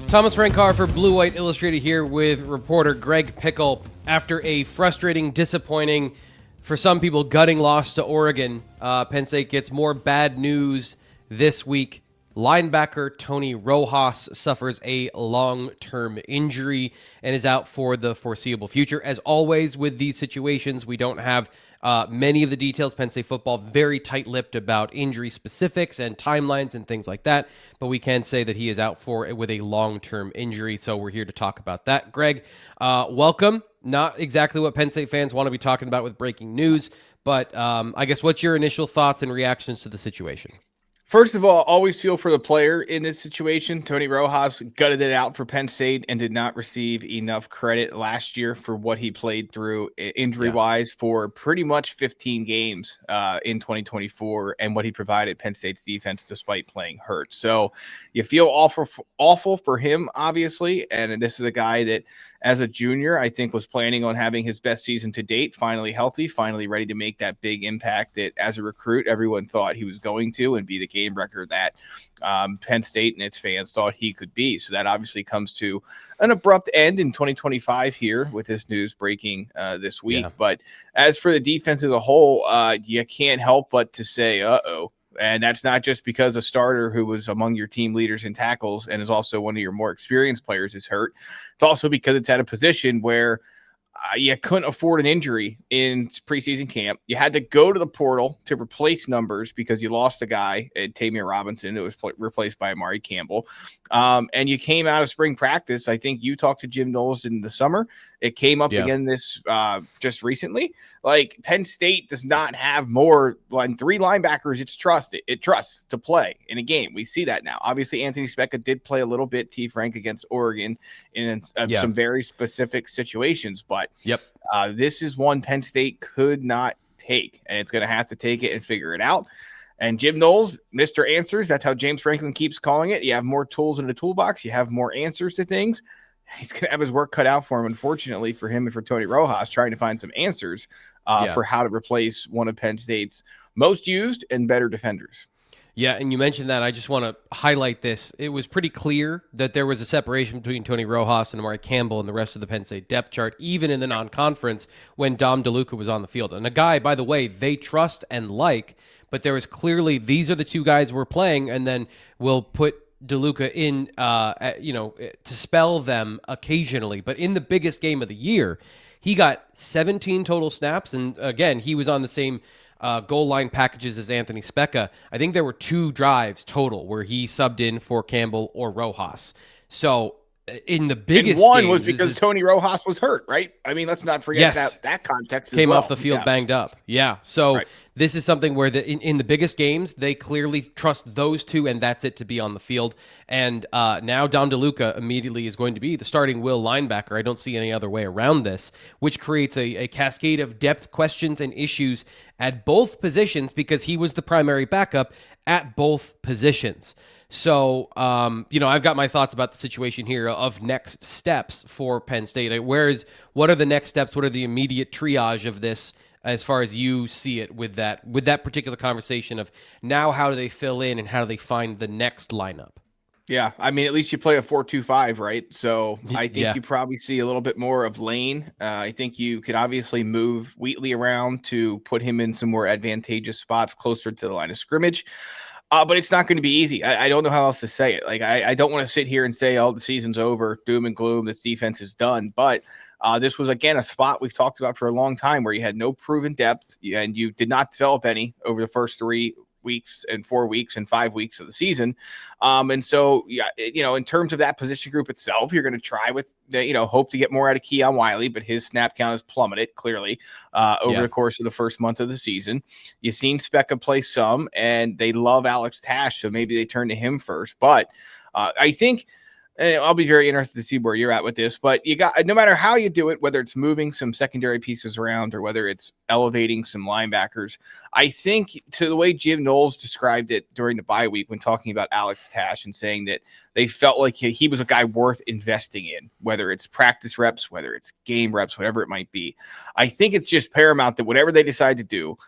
Thomas Rankar for Blue White Illustrated here with reporter Greg Pickle. After a frustrating, disappointing, for some people, gutting loss to Oregon, Penn State gets more bad news this week. Linebacker Tony Rojas suffers a long-term injury and is out for the foreseeable future. As always with these situations, we don't have many of the details. Penn State football very tight-lipped about injury specifics and timelines and things like that, but we can say that he is out with a long-term injury, so we're here to talk about that. Greg, welcome. Not exactly what Penn State fans want to be talking about with breaking news, but I guess what's your initial thoughts and reactions to the situation? First of all, always feel for the player in this situation. Tony Rojas gutted it out for Penn State and did not receive enough credit last year for what he played through injury-wise for pretty much 15 games in 2024 and what he provided Penn State's defense despite playing hurt. So you feel awful for him, obviously, and this is a guy that as a junior, I think was planning on having his best season to date, finally healthy, finally ready to make that big impact that as a recruit, everyone thought he was going to and be the game record that Penn State and its fans thought he could be. So that obviously comes to an abrupt end in 2025 here with this news breaking this week. Yeah. But as for the defense as a whole, you can't help but to say, uh-oh. And that's not just because a starter who was among your team leaders in tackles and is also one of your more experienced players is hurt. It's also because it's at a position where you couldn't afford an injury in preseason camp. You had to go to the portal to replace numbers because you lost a guy, Tamir Robinson, who was replaced by Amare Campbell. And you came out of spring practice. I think you talked to Jim Knowles in the summer. It came up again this just recently. Like Penn State does not have more than three linebackers. It trusts to play in a game. We see that now. Obviously, Anthony Specka did play a little bit T. Frank against Oregon in some very specific situations, but this is one Penn State could not take, and it's going to have to take it and figure it out. And Jim Knowles, Mr. Answers, that's how James Franklin keeps calling it. You have more tools in the toolbox. You have more answers to things. He's going to have his work cut out for him, unfortunately, for him and for Tony Rojas, trying to find some answers for how to replace one of Penn State's most used and better defenders. Yeah, and you mentioned that. I just want to highlight this. It was pretty clear that there was a separation between Tony Rojas and Amare Campbell and the rest of the Penn State depth chart, even in the non-conference when Dom DeLuca was on the field. And a guy, by the way, they trust and like, but there was clearly these are the two guys we're playing, and then we'll put DeLuca in, to spell them occasionally. But in the biggest game of the year, he got 17 total snaps, and again, he was on the same goal line packages as Anthony Specka. I think there were 2 drives total where he subbed in for Campbell or Rojas. So in the biggest and one games, was because Tony Rojas was hurt, right? I mean, let's not forget that context came off the field banged up. Yeah. So this is something where in the biggest games, they clearly trust those two, and that's it to be on the field. And now Dom DeLuca immediately is going to be the starting will linebacker. I don't see any other way around this, which creates a cascade of depth questions and issues at both positions because he was the primary backup at both positions. So, I've got my thoughts about the situation here of next steps for Penn State. What are the next steps? What are the immediate triage of this as far as you see it with that particular conversation of now how do they fill in and how do they find the next lineup? Yeah, I mean, at least you play a 4-2-5, right? So I think you probably see a little bit more of Lane. I think you could obviously move Wheatley around to put him in some more advantageous spots closer to the line of scrimmage. But it's not going to be easy. I don't know how else to say it. Like, I don't want to sit here and say, oh, the season's over, doom and gloom, this defense is done. But this was, again, a spot we've talked about for a long time where you had no proven depth and you did not develop any over the first 3 weeks and 4 weeks and 5 weeks of the season. And so, in terms of that position group itself, you're going to try with, hope to get more out of Keon Wiley, but his snap count has plummeted clearly over the course of the first month of the season. You've seen Specka play some, and they love Alex Tash, so maybe they turn to him first. But I think I'll be very interested to see where you're at with this, but no matter how you do it, whether it's moving some secondary pieces around or whether it's elevating some linebackers, I think to the way Jim Knowles described it during the bye week when talking about Alex Tash and saying that they felt like he was a guy worth investing in, whether it's practice reps, whether it's game reps, whatever it might be. I think it's just paramount that whatever they decide to do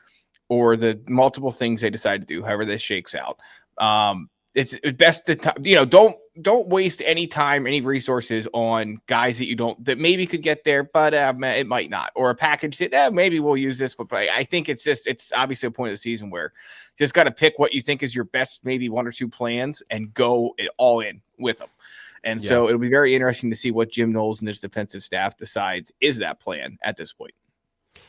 or the multiple things they decide to do, however this shakes out, it's best to, don't don't waste any time, any resources on guys that maybe could get there, but it might not, or a package that maybe we'll use this, but I think it's obviously a point of the season where you just got to pick what you think is your best, maybe 1 or 2 plans and go all in with them. And so it'll be very interesting to see what Jim Knowles and his defensive staff decides is that plan at this point.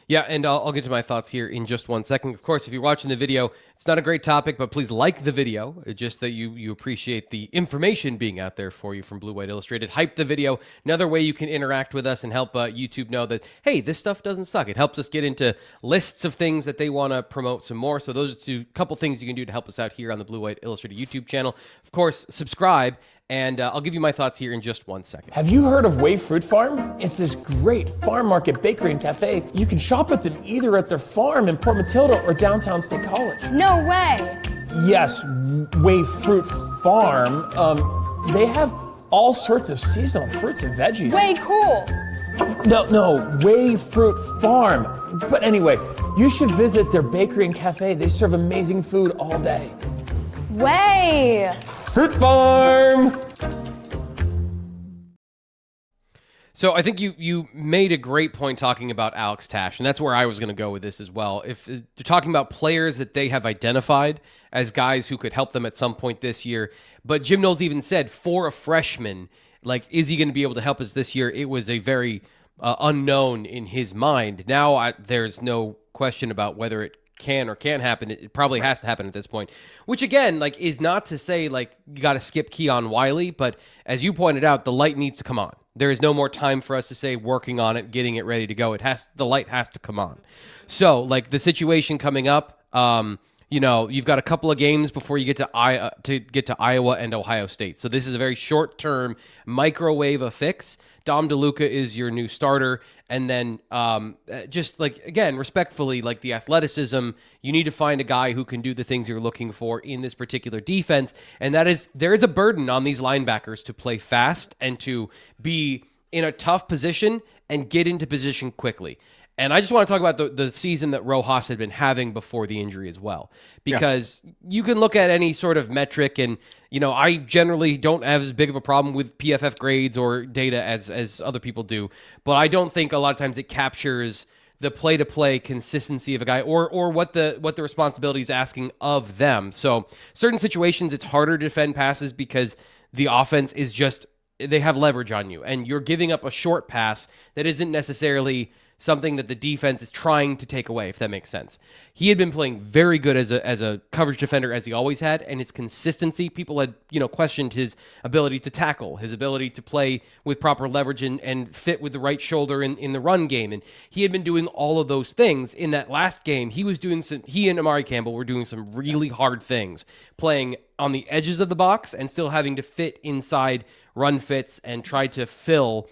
Yeah, and I'll get to my thoughts here in just 1 second. Of course, if you're watching the video, it's not a great topic, but please like the video, just that you appreciate the information being out there for you from Blue White Illustrated. Hype the video. Another way you can interact with us and help YouTube know that, hey, this stuff doesn't suck. It helps us get into lists of things that they want to promote some more. So those are a couple things you can do to help us out here on the Blue White Illustrated YouTube channel. Of course, subscribe. And I'll give you my thoughts here in just 1 second. Have you heard of Way Fruit Farm? It's this great farm market bakery and cafe. You can shop with them either at their farm in Port Matilda or downtown State College. No way. Yes, Way Fruit Farm. They have all sorts of seasonal fruits and veggies. Way cool. No, Way Fruit Farm. But anyway, you should visit their bakery and cafe. They serve amazing food all day. Way. Fruit Farm! So I think you made a great point talking about Alex Tash, and that's where I was going to go with this as well. If they're talking about players that they have identified as guys who could help them at some point this year, but Jim Knowles even said for a freshman, like, is he going to be able to help us this year? It was a very unknown in his mind. Now there's no question about whether it can or can't happen. It probably has to happen at this point, which again, like, is not to say like you got to skip Keon Wiley, but as you pointed out, the light needs to come on. There is no more time for us to say working on it, getting it ready to go. The light has to come on. So like the situation coming up, you've got a couple of games before you get to Iowa and Ohio State. So this is a very short-term microwave of fix. Dom DeLuca is your new starter. And then just like, again, respectfully, like the athleticism, you need to find a guy who can do the things you're looking for in this particular defense. And there is a burden on these linebackers to play fast and to be in a tough position and get into position quickly. And I just want to talk about the season that Rojas had been having before the injury as well, because you can look at any sort of metric, and I generally don't have as big of a problem with PFF grades or data as other people do, but I don't think a lot of times it captures the play-to-play consistency of a guy or what the responsibility is asking of them. So certain situations it's harder to defend passes because the offense is just, they have leverage on you, and you're giving up a short pass that isn't necessarily something that the defense is trying to take away, if that makes sense. He had been playing very good as a coverage defender, as he always had, and his consistency, people had, questioned his ability to tackle, his ability to play with proper leverage and fit with the right shoulder in the run game. And he had been doing all of those things. In that last game, he and Amare Campbell were doing some really hard things, playing on the edges of the box and still having to fit inside run fits and try to fill.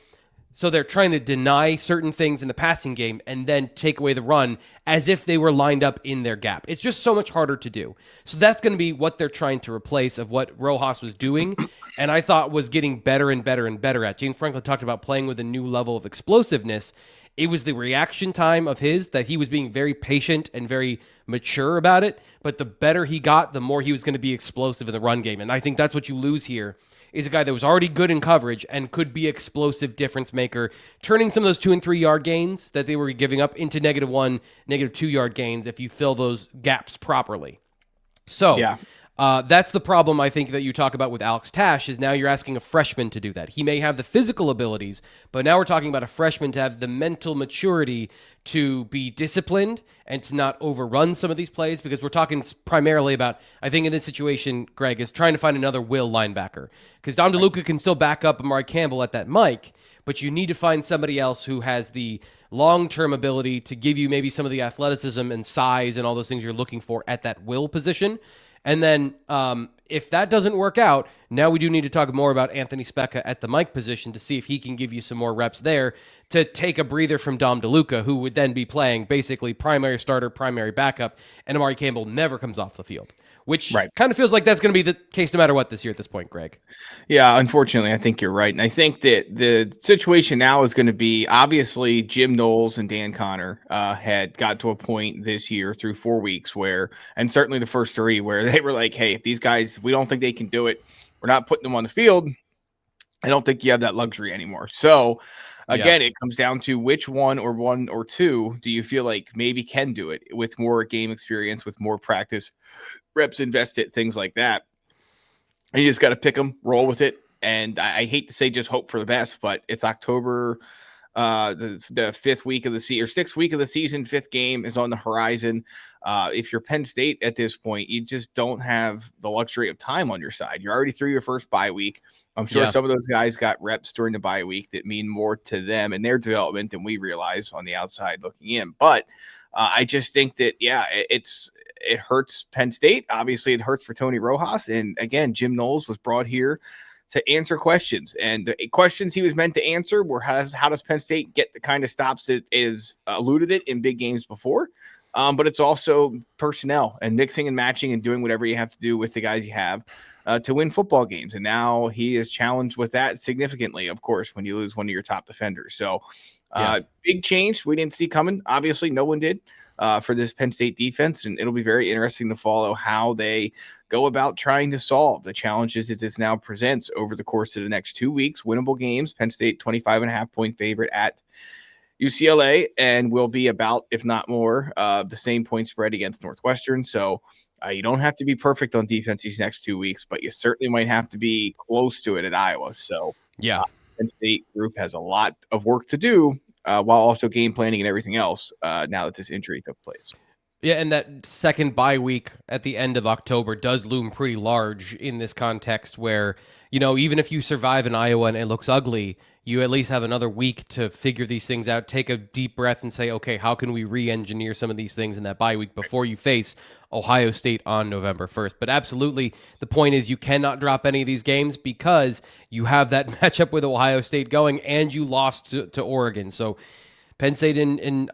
So they're trying to deny certain things in the passing game and then take away the run as if they were lined up in their gap. It's just so much harder to do. So that's going to be what they're trying to replace of what Rojas was doing, and I thought was getting better and better and better at. James Franklin talked about playing with a new level of explosiveness. It was the reaction time of his that he was being very patient and very mature about it, but the better he got, the more he was going to be explosive in the run game. And I think that's what you lose here, is a guy that was already good in coverage and could be explosive difference maker, turning some of those 2 and 3 yard gains that they were giving up into -1, -2 yard gains if you fill those gaps properly. So that's the problem, I think, that you talk about with Alex Tash, is now you're asking a freshman to do that. He may have the physical abilities, but now we're talking about a freshman to have the mental maturity to be disciplined and to not overrun some of these plays, because we're talking primarily about, I think in this situation, Greg, is trying to find another will linebacker, because Dom DeLuca can still back up Amare Campbell at that mic, but you need to find somebody else who has the long-term ability to give you maybe some of the athleticism and size and all those things you're looking for at that will position. And then if that doesn't work out, now we do need to talk more about Anthony Specca at the mic position to see if he can give you some more reps there to take a breather from Dom DeLuca, who would then be playing basically primary starter, primary backup, and Amare Campbell never comes off the field, which kind of feels like that's going to be the case no matter what this year at this point, Greg. Yeah, unfortunately, I think you're right. And I think that the situation now is going to be, obviously, Jim Knowles and Dan Connor had got to a point this year through 4 weeks where, and certainly the first 3, where they were like, hey, if these guys, we don't think they can do it, we're not putting them on the field, I don't think you have that luxury anymore. So again, it comes down to which one or two do you feel like maybe can do it with more game experience, with more practice reps invested, things like that. And you just got to pick them, roll with it. And I hate to say just hope for the best, but it's October, the fifth week of the season, or sixth week of the season, fifth game is on the horizon. If you're Penn State at this point, you just don't have the luxury of time on your side. You're already through your first bye week. I'm sure some of those guys got reps during the bye week that mean more to them and their development than we realize on the outside looking in. But I just think that, it hurts Penn State. Obviously, it hurts for Tony Rojas. And again, Jim Knowles was brought here to answer questions. And the questions he was meant to answer were how does Penn State get the kind of stops that is eluded it in big games before? But it's also personnel and mixing and matching and doing whatever you have to do with the guys you have to win football games. And now he is challenged with that significantly, of course, when you lose one of your top defenders. So big change we didn't see coming. Obviously, no one did for this Penn State defense. And it'll be very interesting to follow how they go about trying to solve the challenges that this now presents over the course of the next 2 weeks. Winnable games, Penn State 25.5-point favorite at UCLA, and will be about, if not more, the same point spread against Northwestern. So you don't have to be perfect on defense these next 2 weeks, but you certainly might have to be close to it at Iowa. So Penn State group has a lot of work to do while also game planning and everything else now that this injury took place. Yeah, and that second bye week at the end of October does loom pretty large in this context where, even if you survive in Iowa and it looks ugly, you at least have another week to figure these things out, take a deep breath and say, okay, how can we re-engineer some of these things in that bye week before you face Ohio State on November 1st. But absolutely, the point is you cannot drop any of these games because you have that matchup with Ohio State going and you lost to Oregon. So Penn State in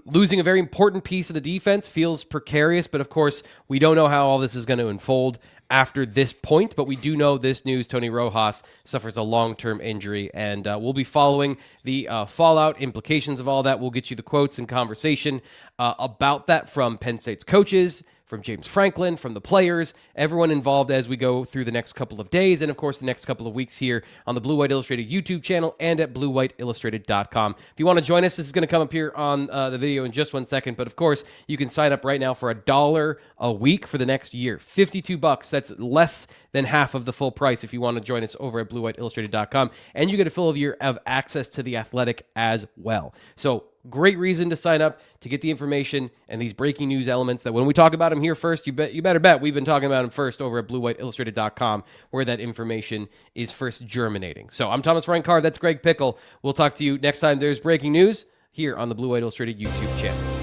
losing a very important piece of the defense feels precarious, but of course, we don't know how all this is going to unfold after this point, but we do know this news. Tony Rojas suffers a long-term injury, and we'll be following the fallout implications of all that. We'll get you the quotes and conversation about that from Penn State's coaches, from James Franklin, from the players, everyone involved as we go through the next couple of days and, of course, the next couple of weeks here on the Blue White Illustrated YouTube channel and at bluewhiteillustrated.com. If you want to join us, this is going to come up here on the video in just 1 second, but, of course, you can sign up right now for $1 a week for the next year. $52. That's less than half of the full price if you want to join us over at bluewhiteillustrated.com, and you get a full year of access to The Athletic as well. So, great reason to sign up to get the information and these breaking news elements that when we talk about them here first, you better bet we've been talking about them first over at bluewhiteillustrated.com where that information is first germinating. So I'm Thomas Frankar. That's Greg Pickle. We'll talk to you next time there's breaking news here on the Blue White Illustrated YouTube channel.